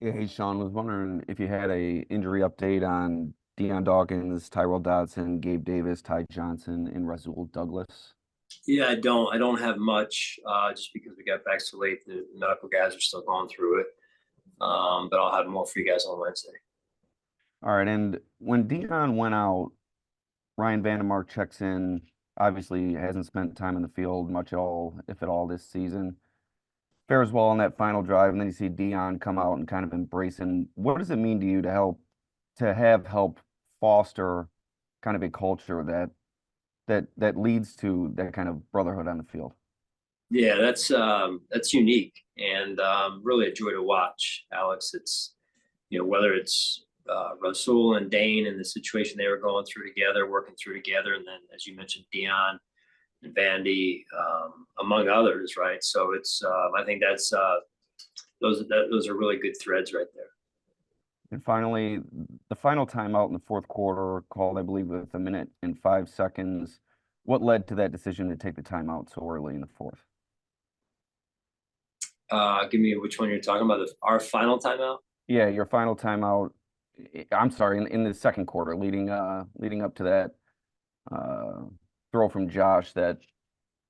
Yeah, hey Sean, was wondering if you had a injury update on Deion Dawkins, Tyrell Dodson, Gabe Davis, Ty Johnson, and Rasul Douglas. Yeah, I don't have much, just because we got back so late. The medical guys are still going through it. But I'll have more for you guys on Wednesday. All right, and when Deion went out, Ryan Vandermark checks in. Obviously, hasn't spent time in the field much at all, if at all, this season. Fares well on that final drive, and then you see Deion come out and kind of embracing. What does it mean to you to have help foster kind of a culture that leads to that kind of brotherhood on the field? Yeah, that's unique and really a joy to watch, Alex. It's whether it's Rasul and Dane and the situation they were going through together, working through together, and then as you mentioned, Dion and Vandy, among others, right? So it's I think that's those are really good threads right there. And finally, the final timeout in the fourth quarter, called, I believe, with a minute and 5 seconds. What led to that decision to take the timeout so early in the fourth? Give me which one you're talking about. Our final timeout. Yeah, your final timeout. I'm sorry, in the second quarter, leading up to that uh, throw from Josh that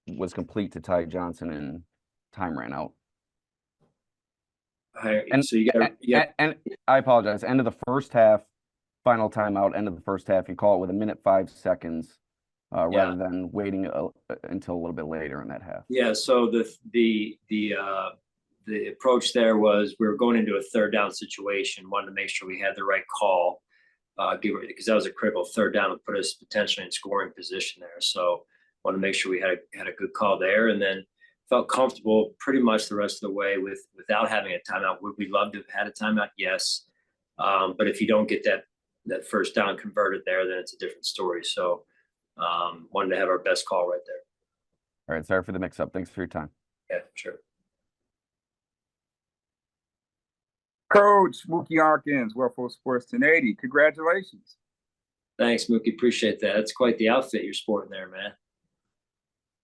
was complete to Ty Johnson, and time ran out. And So you got and I apologize. End of the first half, final timeout. End of the first half. You call it with a minute 5 seconds, yeah. rather than waiting until a little bit later in that half. Yeah, so the approach there was we were going into a third down situation, wanted to make sure we had the right call, because that was a critical third down to put us potentially in scoring position there. So wanted to make sure we had a good call there, and then felt comfortable pretty much the rest of the way without having a timeout. Would we love to have had a timeout? Yes, but if you don't get that first down converted there, then it's a different story. So wanted to have our best call right there. All right, sorry for the mix-up. Thanks for your time. Yeah, sure. Coach Mookie Arkins, Wellful Sports 1080. Congratulations. Thanks, Mookie. Appreciate that. It's quite the outfit you're sporting there, man.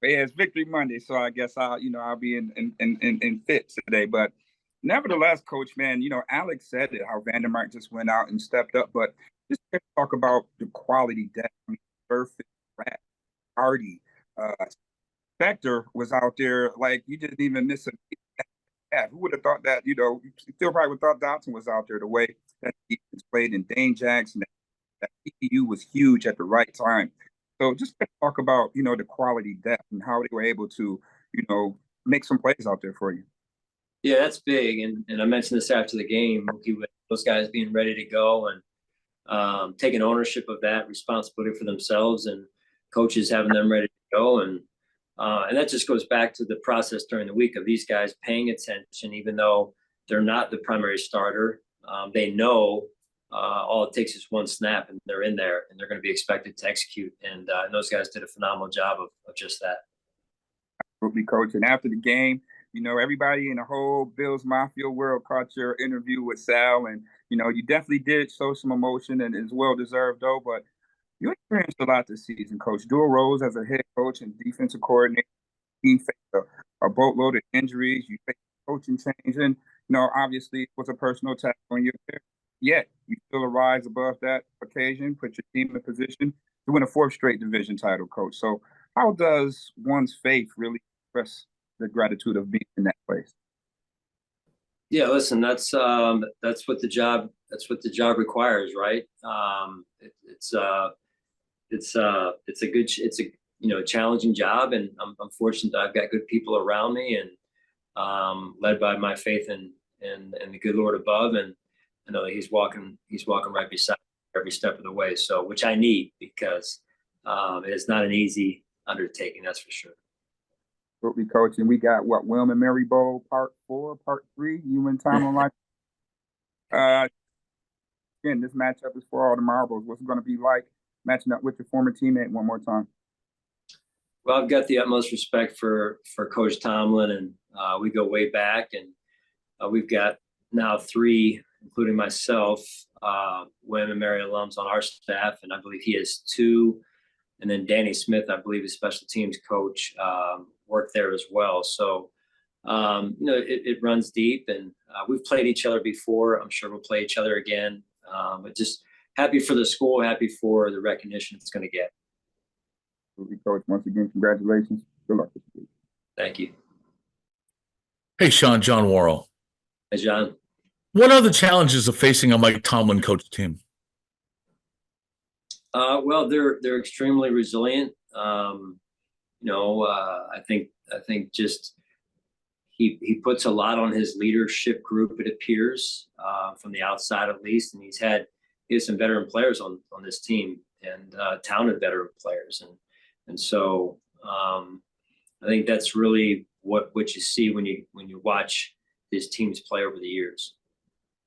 Yeah, it's Victory Monday, so I guess I'll be in fit today. But nevertheless, Coach, man, Alex said it, how Vandermark just went out and stepped up. But just talk about the quality depth. I mean, Burfict, Rat, Hardy, Spector was out there like you didn't even miss a beat. Who would have thought that? Still probably would have thought Dotson was out there the way that he played, in Dane Jackson. That PU was huge at the right time. So just talk about, the quality depth and how they were able to, make some plays out there for you. Yeah, that's big. And I mentioned this after the game, Mookie, with those guys being ready to go and taking ownership of that responsibility for themselves, and coaches having them ready to go. And that just goes back to the process during the week of these guys paying attention, even though they're not the primary starter. They know all it takes is one snap, and they're in there, and they're going to be expected to execute. And those guys did a phenomenal job of just that. Absolutely, Coach. And after the game, everybody in the whole Bills Mafia world caught your interview with Sal, and you definitely did show some emotion, and it's well deserved, though. But you experienced a lot this season, Coach. Dual roles as a head coach and defensive coordinator. Team faced a boatload of injuries. You faced coaching change, and obviously it was a personal attack on your career. Yet you still arise above that occasion, put your team in position to win a fourth straight division title, Coach. So how does one's faith really express the gratitude of being in that place? Yeah, listen, that's what the job requires, right? It's a challenging job, and I'm fortunate that I've got good people around me, and led by my faith in the good Lord above, and I know that He's walking right beside me every step of the way. So, which I need, because it's not an easy undertaking, that's for sure. Absolutely, Coach. And we got William and Mary Bowl Part 4, Part 3. You and Tom on again, this matchup is for all the marbles. What's it going to be like matching up with your former teammate one more time? Well, I've got the utmost respect for Coach Tomlin, and we go way back, and we've got now 3, including myself, William and Mary alums on our staff, and I believe he has 2. And then Danny Smith, I believe, is special teams coach, worked there as well. So it runs deep, and we've played each other before. I'm sure we'll play each other again. But just happy for the school, happy for the recognition it's going to get. Coach, once again, congratulations. Good luck. Thank you. Hey, Sean, John Worrell. Hey, John. What are the challenges of facing a Mike Tomlin coach team? Well, they're extremely resilient. I think just he puts a lot on his leadership group, it appears, from the outside at least, and he has some veteran players on this team, and talented veteran players, and so I think that's really what you see when you watch his teams play over the years.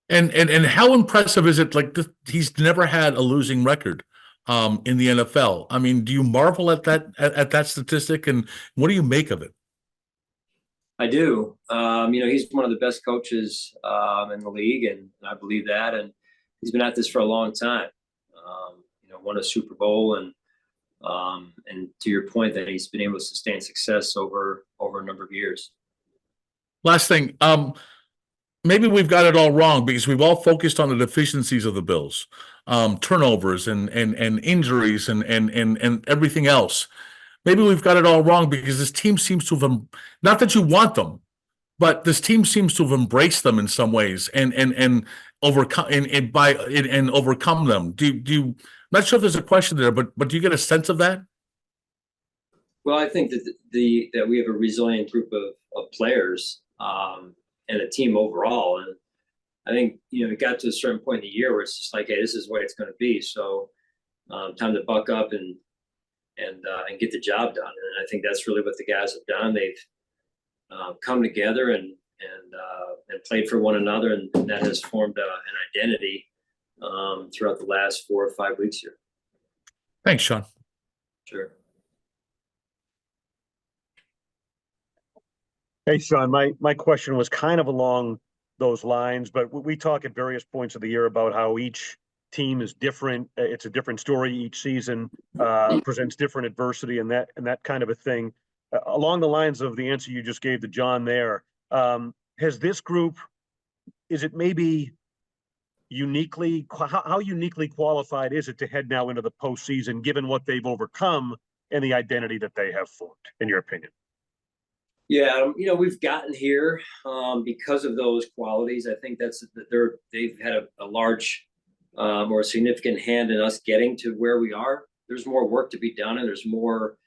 And how impressive is it? Like he's never had a losing record in the NFL. I mean, do you marvel at that statistic, and what do you make of it? I do. He's one of the best coaches in the league, and I believe that. And he's been at this for a long time. Won a Super Bowl, and to your point, that he's been able to sustain success over a number of years. Last thing, maybe we've got it all wrong because we've all focused on the deficiencies of the Bills, turnovers and injuries and everything else. Maybe we've got it all wrong because this team seems to have, not that you want them, but this team seems to have embraced them in some ways and overcome and overcome them. Do you? I'm not sure if there's a question there, but do you get a sense of that? Well, I think that that we have a resilient group of players and a team overall, and I think it got to a certain point in the year where it's just like, hey, this is what it's going to be. So time to buck up and get the job done. And I think that's really what the guys have done. They've come together and played for one another, and that has formed an identity throughout the last 4 or 5 weeks here. Thanks, Sean. Sure. Hey, Sean, my question was kind of along those lines, but we talk at various points of the year about how each team is different. It's a different story each season, presents different adversity and that kind of a thing. Along the lines of the answer you just gave to John there, has this group, is it maybe uniquely, how uniquely qualified is it to head now into the postseason, given what they've overcome and the identity that they have formed, in your opinion? Yeah, we've gotten here because of those qualities. I think they've had a large or significant hand in us getting to where we are. There's more work to be done, and there's more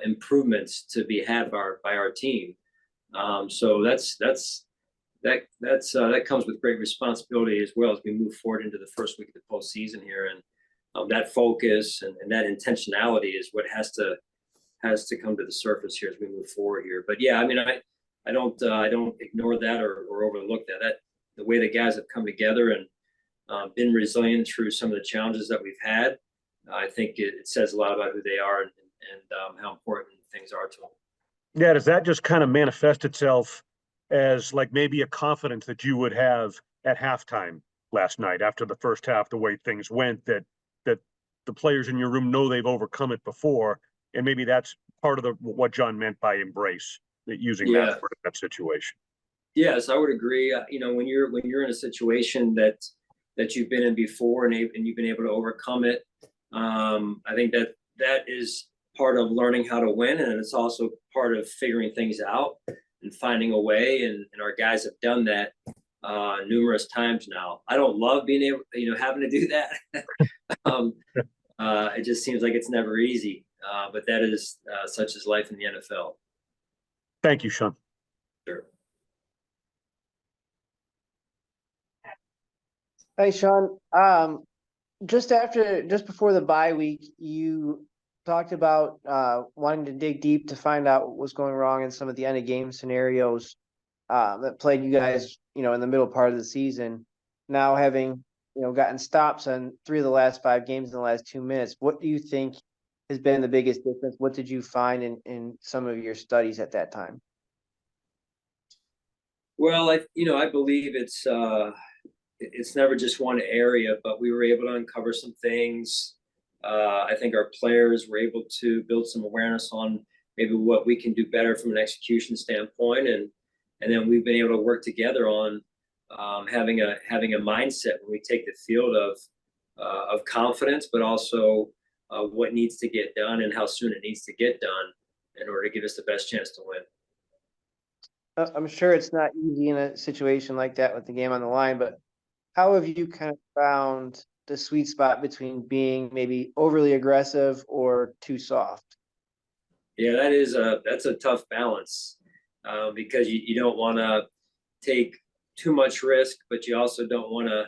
improvements to be had by our team. So that comes with great responsibility as well as we move forward into the first week of the postseason here, and that focus and that intentionality is what has to come to the surface here as we move forward here. But yeah, I mean, I don't ignore that or overlook that the way the guys have come together and been resilient through some of the challenges that we've had. I think it says a lot about who they are and how important things are to them. Yeah, does that just kind of manifest itself as like maybe a confidence that you would have at halftime last night after the first half, the way things went, that the players in your room know they've overcome it before, and maybe that's part of what John meant by embrace, that using that for that situation? Yes, I would agree. When you're in a situation that you've been in before and you've been able to overcome it, I think that is part of learning how to win, and it's also part of figuring things out and finding a way. And our guys have done that numerous times now. I don't love being able, having to do that. It just seems like it's never easy. But that is such is life in the NFL. Thank you, Sean. Sure. Hey, Sean. Just before the bye week, you talked about wanting to dig deep to find out what was going wrong in some of the end of game scenarios that played you guys, in the middle part of the season. Now having, gotten stops on 3 of the last 5 games in the last 2 minutes, what do you think has been the biggest difference? What did you find in some of your studies at that time? Well, I believe it's never just one area, but we were able to uncover some things. I think our players were able to build some awareness on maybe what we can do better from an execution standpoint, and And then we've been able to work together on having a mindset when we take the field of confidence, but also what needs to get done and how soon it needs to get done in order to give us the best chance to win. I'm sure it's not easy in a situation like that with the game on the line, but how have you kind of found the sweet spot between being maybe overly aggressive or too soft? Yeah, that's a tough balance because you don't want to take too much risk, but you also don't want to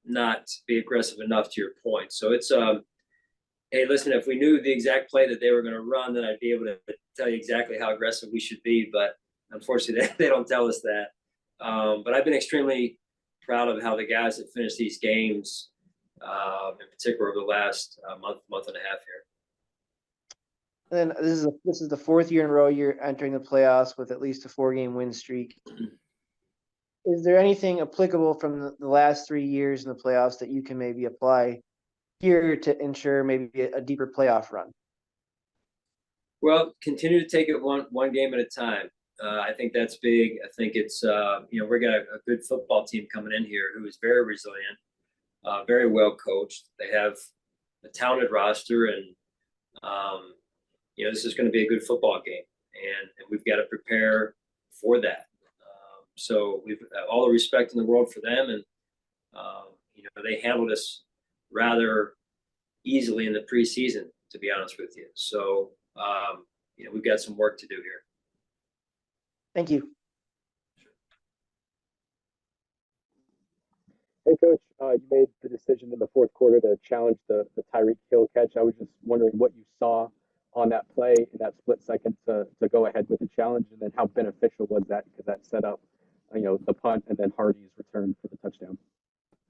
not be aggressive enough to your point. So it's hey, listen, if we knew the exact play that they were going to run, then I'd be able to tell you exactly how aggressive we should be. But unfortunately, they don't tell us that. But I've been extremely proud of how the guys have finished these games, in particular over the last month and a half here. And then this is the fourth year in a row you're entering the playoffs with at least a 4-game win streak. Is there anything applicable from the last 3 years in the playoffs that you can maybe apply here to ensure maybe a deeper playoff run? Well, continue to take it one game at a time. I think that's big. I think it's we got a good football team coming in here who is very resilient, very well coached. They have a talented roster, and this is going to be a good football game, and we've got to prepare for that. So we've all the respect in the world for them, and they handled us rather easily in the preseason, to be honest with you. So we've got some work to do here. Thank you. Hey, Coach, you made the decision in the fourth quarter to challenge the Tyreek Hill catch. I was just wondering what you saw on that play in that split second to go ahead with the challenge, and then how beneficial was that, because that set up the punt and then Hardy's return for the touchdown.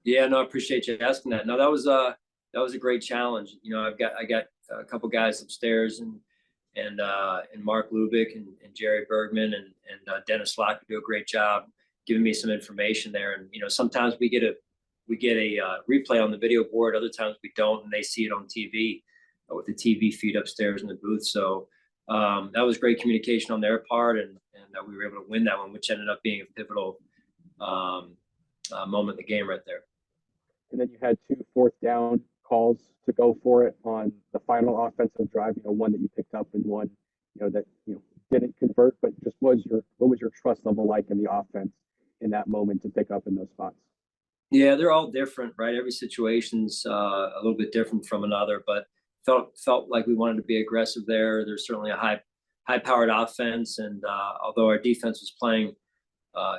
Yeah, no, I appreciate you asking that. No, that was a great challenge. I got a couple guys upstairs and Mark Lubick and Jerry Bergman and Dennis Locke do a great job giving me some information there. And sometimes we get a replay on the video board, other times we don't, and they see it on TV with the TV feed upstairs in the booth. So that was great communication on their part, and we were able to win that one, which ended up being a pivotal moment in the game right there. And then you had 2 fourth down calls to go for it on the final offensive drive. One that you picked up and one that didn't convert. But just what was your trust level like in the offense in that moment to pick up in those spots? Yeah, they're all different, right? Every situation's a little bit different from another, but felt like we wanted to be aggressive there. There's certainly a high-powered offense, and although our defense was playing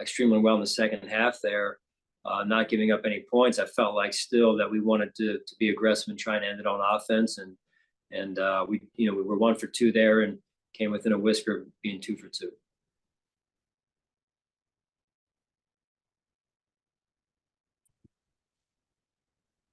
extremely well in the second half there, not giving up any points, I felt like still that we wanted to be aggressive and try and end it on offense, and we were 1 for 2 there and came within a whisker of being 2 for 2.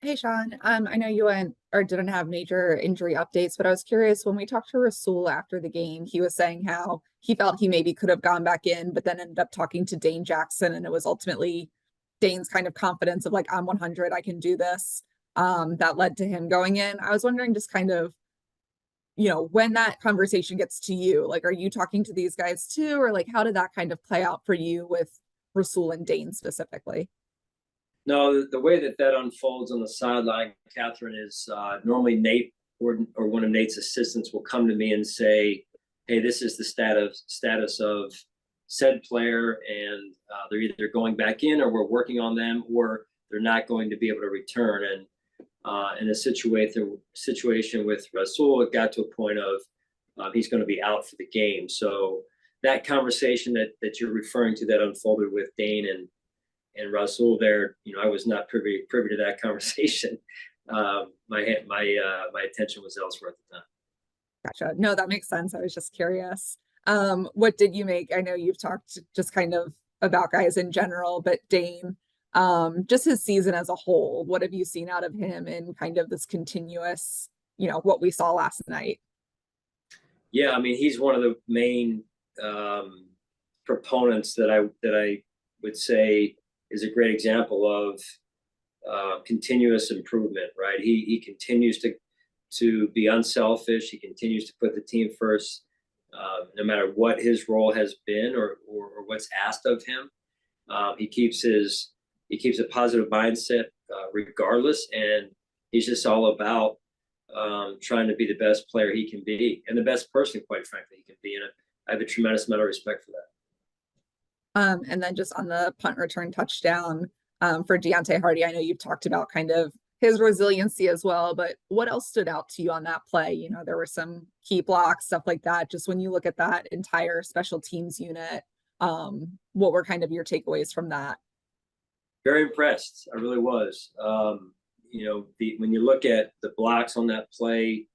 Hey, Sean. I know you went or didn't have major injury updates, but I was curious, when we talked to Rasul after the game, he was saying how he felt he maybe could have gone back in, but then ended up talking to Dane Jackson, and it was ultimately Dane's kind of confidence of like, I'm 100, I can do this, that led to him going in. I was wondering just kind of, when that conversation gets to you, like, are you talking to these guys too, or like, how did that kind of play out for you with Rasul and Dane specifically? No, the way that unfolds on the sideline, Catherine, is normally Nate or one of Nate's assistants will come to me and say, hey, this is the status of said player, and they're either going back in or we're working on them, or they're not going to be able to return. And in a situation with Rasul, it got to a point of he's going to be out for the game. So that conversation that you're referring to that unfolded with Dane and Rasul there, I was not privy to that conversation. My attention was elsewhere at the time. Gotcha. No, that makes sense. I was just curious. What did you make? I know you've talked just kind of about guys in general, but Dane, just his season as a whole, what have you seen out of him in kind of this continuous, what we saw last night? Yeah, I mean, he's one of the main proponents that I would say is a great example of continuous improvement, right? He continues to be unselfish. He continues to put the team first. no matter what his role has been or what's asked of him. He keeps a positive mindset regardless, and he's just all about trying to be the best player he can be and the best person, quite frankly, he can be. And I have a tremendous amount of respect for that. And then just on the punt return touchdown, for Deontay Hardy, I know you've talked about kind of his resiliency as well, but what else stood out to you on that play? You know, there were some key blocks, stuff like that. Just when you look at that entire special teams unit, what were kind of your takeaways from that? Very impressed. I really was. You know, when you look at the blocks on that play,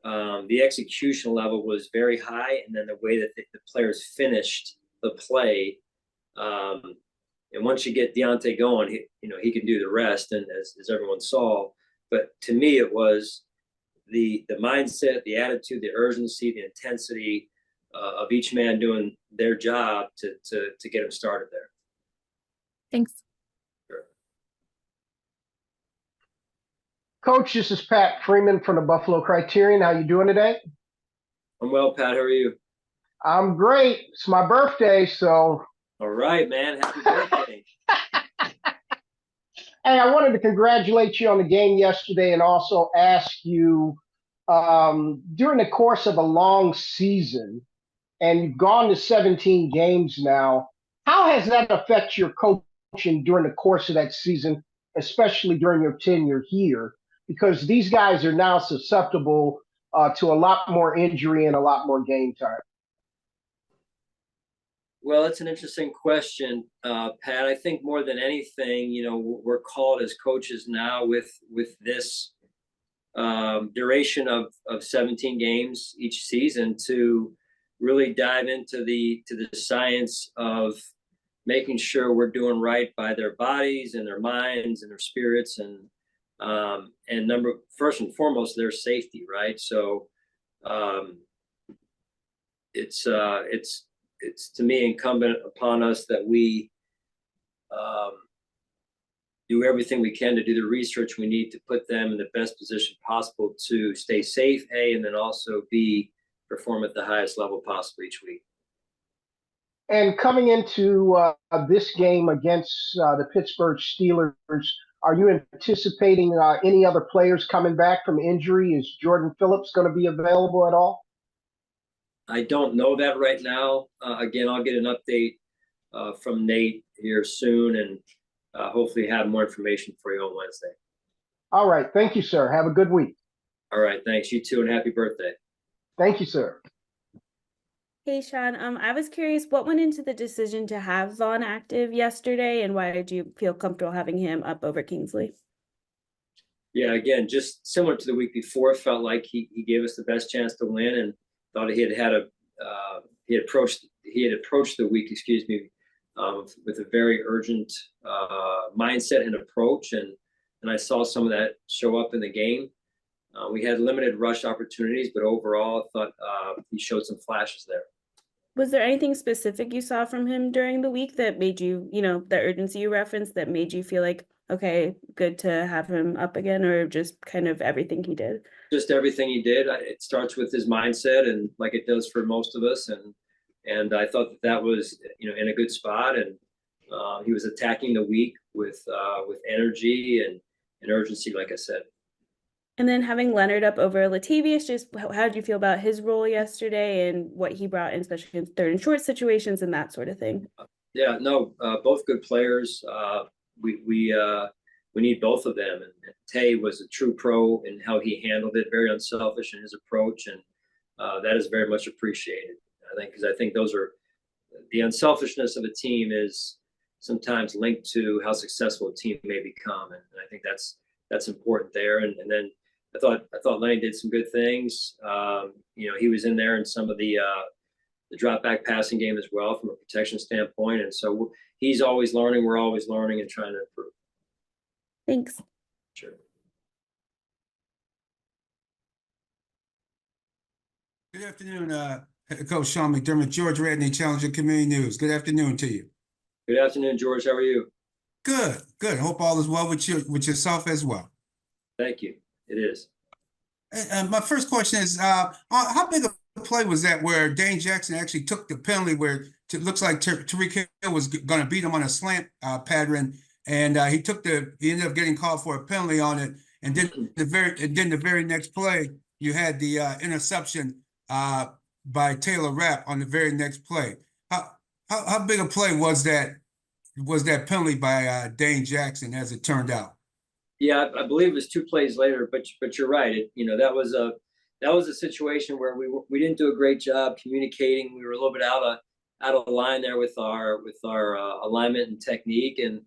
the execution level was very high, and then the way that the players finished the play, and once you get Deontay going, he can do the rest, and as everyone saw. But to me, it was the mindset, the attitude, the urgency, the intensity of each man doing their job to get him started there. Thanks. Sure. Coach, this is Pat Freeman from the Buffalo Criterion. How you doing today? I'm well, Pat. How are you? I'm great. It's my birthday, so. All right, man. Happy birthday. Hey, I wanted to congratulate you on the game yesterday and also ask you, during the course of a long season, and you've gone to 17 games now, how has that affected your coaching during the course of that season, especially during your tenure here? Because these guys are now susceptible to a lot more injury and a lot more game time. Well, it's an interesting question, Pat. I think more than anything, we're called as coaches now with this duration of 17 games each season to really dive into the science of making sure we're doing right by their bodies and their minds and their spirits, and first and foremost, their safety, right? So it's to me incumbent upon us that we do everything we can to do the research we need to put them in the best position possible to stay safe, A, and then also B, perform at the highest level possible each week. And coming into this game against the Pittsburgh Steelers, are you anticipating any other players coming back from injury? Is Jordan Phillips going to be available at all? I don't know that right now. Again, I'll get an update from Nate here soon, and hopefully have more information for you on Wednesday. All right. Thank you, sir. Have a good week. All right. Thanks. You too, and happy birthday. Thank you, sir. Hey, Sean. I was curious, what went into the decision to have Vaughn active yesterday, and why did you feel comfortable having him up over Kingsley? Yeah, again, just similar to the week before, felt like he gave us the best chance to win, and thought he had approached the week, with a very urgent mindset and approach, and I saw some of that show up in the game. We had limited rush opportunities, but overall, I thought he showed some flashes there. Was there anything specific you saw from him during the week that made you, the urgency you referenced, that made you feel like, okay, good to have him up again, or just kind of everything he did? Just everything he did. It starts with his mindset, and like it does for most of us, and I thought that was in a good spot, and he was attacking the week with energy and urgency, like I said. And then having Leonard up over Latavius, just how did you feel about his role yesterday and what he brought in, especially in third and short situations and that sort of thing? Yeah, no, both good players. We need both of them. And Tay was a true pro in how he handled it, very unselfish in his approach, and that is very much appreciated. Because I think those are the unselfishness of a team is sometimes linked to how successful a team may become, and I think that's important there. And then I thought Lenny did some good things. He was in there in some of the drop back passing game as well from a protection standpoint, and so he's always learning. We're always learning and trying to improve. Thanks. Sure. Good afternoon, Head Coach Sean McDermott, George Redney, Challenger Community News. Good afternoon to you. Good afternoon, George. How are you? Good. Hope all is well with yourself as well. Thank you. It is. My first question is, how big of play was that where Dane Jackson actually took the penalty where it looks like Tariq Hill was going to beat him on a slant pattern, and he ended up getting called for a penalty on it, and then the very next play you had the interception by Taylor Rapp on the very next play. How big a play was that penalty by Dane Jackson as it turned out? Yeah, I believe it was 2 plays later, but you're right. That was a situation where we didn't do a great job communicating. We were a little bit out of line there with our alignment and technique, and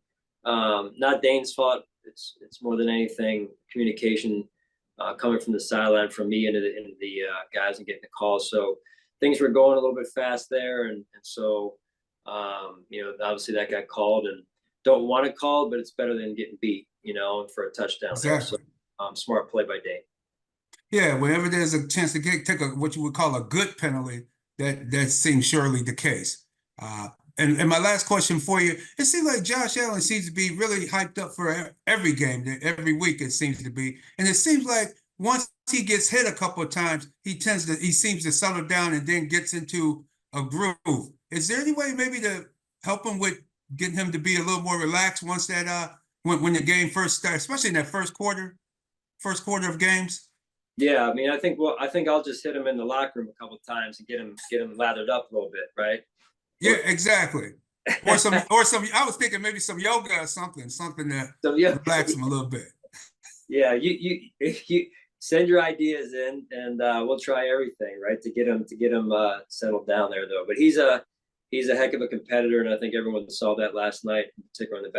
not Dane's fault. It's more than anything communication coming from the sideline from me into the guys and getting the calls. So things were going a little bit fast there, and so obviously that got called, and don't want it called, but it's better than getting beat, for a touchdown. Exactly. There. So smart play by Dane. Yeah, whenever there's a chance to take what you would call a good penalty, that seems surely the case. And my last question for you, it seems like Josh Allen seems to be really hyped up for every game, every week it seems to be. And it seems like once he gets hit a couple of times, he seems to settle down and then gets into a groove. Is there any way maybe to help him with getting him to be a little more relaxed once that when the game first starts, especially in that first quarter of games? Yeah, I mean, I think I'll just hit him in the locker room a couple of times and get him lathered up a little bit, right? Yeah, exactly. Or some. I was thinking maybe some yoga or something to relax him a little bit. Yeah, you send your ideas in, and we'll try everything, right, to get him settled down there, though. But he's a heck of a competitor, and I think everyone saw that last night, particularly in the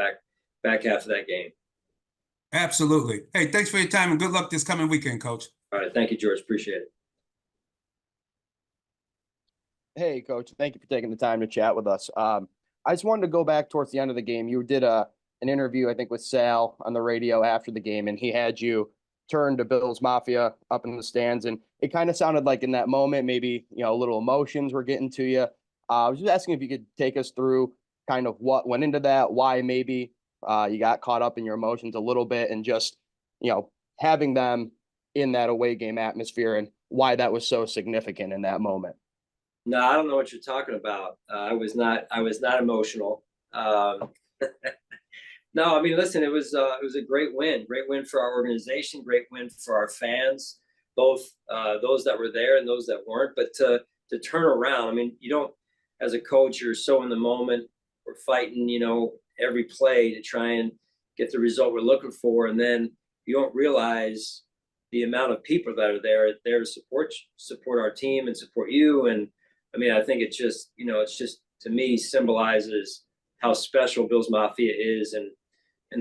back half of that game. Absolutely. Hey, thanks for your time, and good luck this coming weekend, Coach. All right, thank you, George. Appreciate it. Hey, Coach. Thank you for taking the time to chat with us. I just wanted to go back towards the end of the game. You did an interview, I think, with Sal on the radio after the game, and he had you turn to Bills Mafia up in the stands, and it kind of sounded like in that moment, maybe a little emotions were getting to you. I was just asking if you could take us through kind of what went into that, why maybe you got caught up in your emotions a little bit, and just having them in that away game atmosphere, and why that was so significant in that moment. No, I don't know what you're talking about. I was not emotional. No, I mean, listen, it was a great win for our organization, great win for our fans, both those that were there and those that weren't. But to turn around, I mean, you don't, as a coach, you're so in the moment. We're fighting, every play to try and get the result we're looking for, and then you don't realize the amount of people that are there to support our team and support you. And I mean, I think it's just to me symbolizes how special Bills Mafia is, and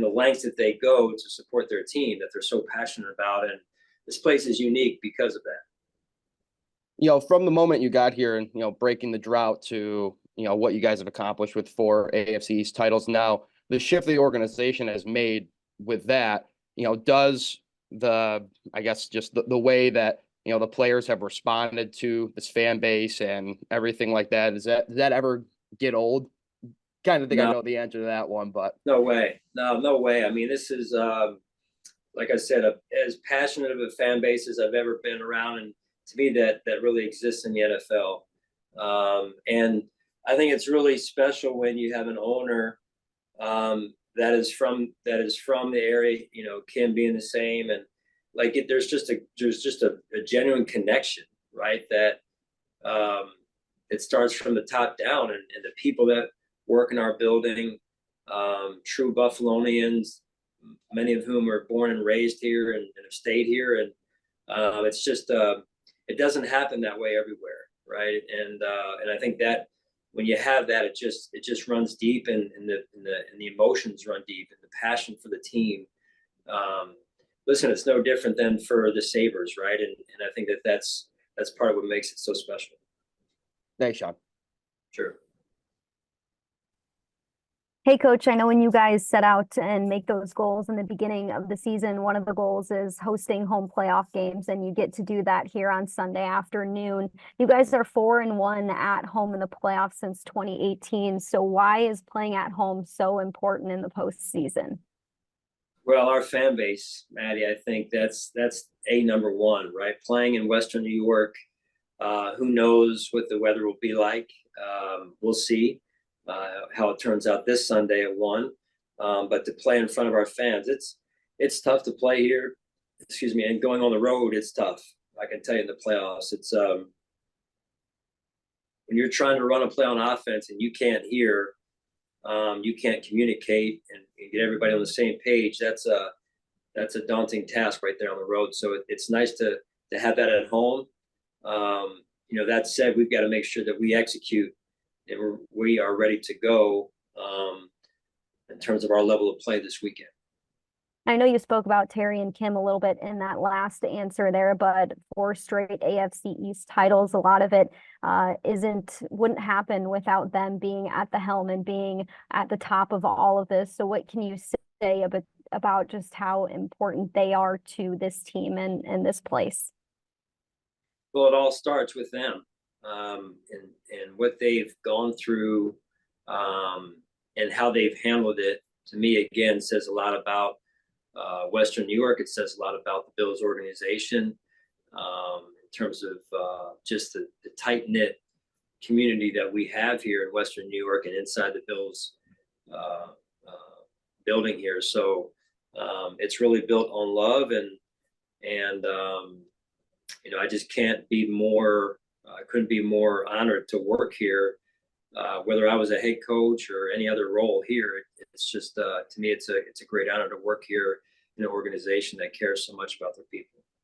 the lengths that they go to support their team that they're so passionate about. And this place is unique because of that. From the moment you got here and, breaking the drought to, what you guys have accomplished with 4 AFC East titles now, the shift the organization has made with that, does just the way that, the players have responded to this fan base and everything like that, does that ever get old? Kind of think I know the answer to that one, but no way. No way. I mean, this is, like I said, as passionate of a fan base as I've ever been around, and to me that really exists in the NFL. And I think it's really special when you have an owner that is from the area, Kim being the same, and like there's just a genuine connection, right? That it starts from the top down, and the people that work in our building, true Buffalonians, many of whom are born and raised here and have stayed here, and it's just it doesn't happen that way everywhere, right? And I think that when you have that, it just runs deep, and the emotions run deep, and the passion for the team. Listen, it's no different than for the Sabres, right? And I think that's part of what makes it so special. Thanks, Sean. Sure. Hey, Coach, I know when you guys set out and make those goals in the beginning of the season, one of the goals is hosting home playoff games, and you get to do that here on Sunday afternoon. You guys are 4-1 at home in the playoffs since 2018. So why is playing at home so important in the postseason? Well, our fan base, Maddie, I think that's number one, right? Playing in Western New York, Who knows what the weather will be like? We'll see how it turns out this Sunday at 1. But to play in front of our fans, it's tough to play here. Excuse me, and going on the road, it's tough. I can tell you in the playoffs, it's when you're trying to run a play on offense and you can't hear, you can't communicate and get everybody on the same page. That's a daunting task right there on the road. So it's nice to have that at home. That said, we've got to make sure that we execute and we are ready to go in terms of our level of play this weekend. I know you spoke about Terry and Kim a little bit in that last answer there, but 4 straight AFC East titles, a lot of it wouldn't happen without them being at the helm and being at the top of all of this. So what can you say about just how important they are to this team and this place? Well, it all starts with them and what they've gone through and how they've handled it. To me, again, says a lot about Western New York. It says a lot about the Bills organization in terms of just the tight-knit community that we have here in Western New York and inside the Bills building here. So it's really built on love and I just can't be more, I couldn't be more honored to work here, whether I was a head coach or any other role here. It's just, to me, it's a great honor to work here in an organization that cares so much about their people.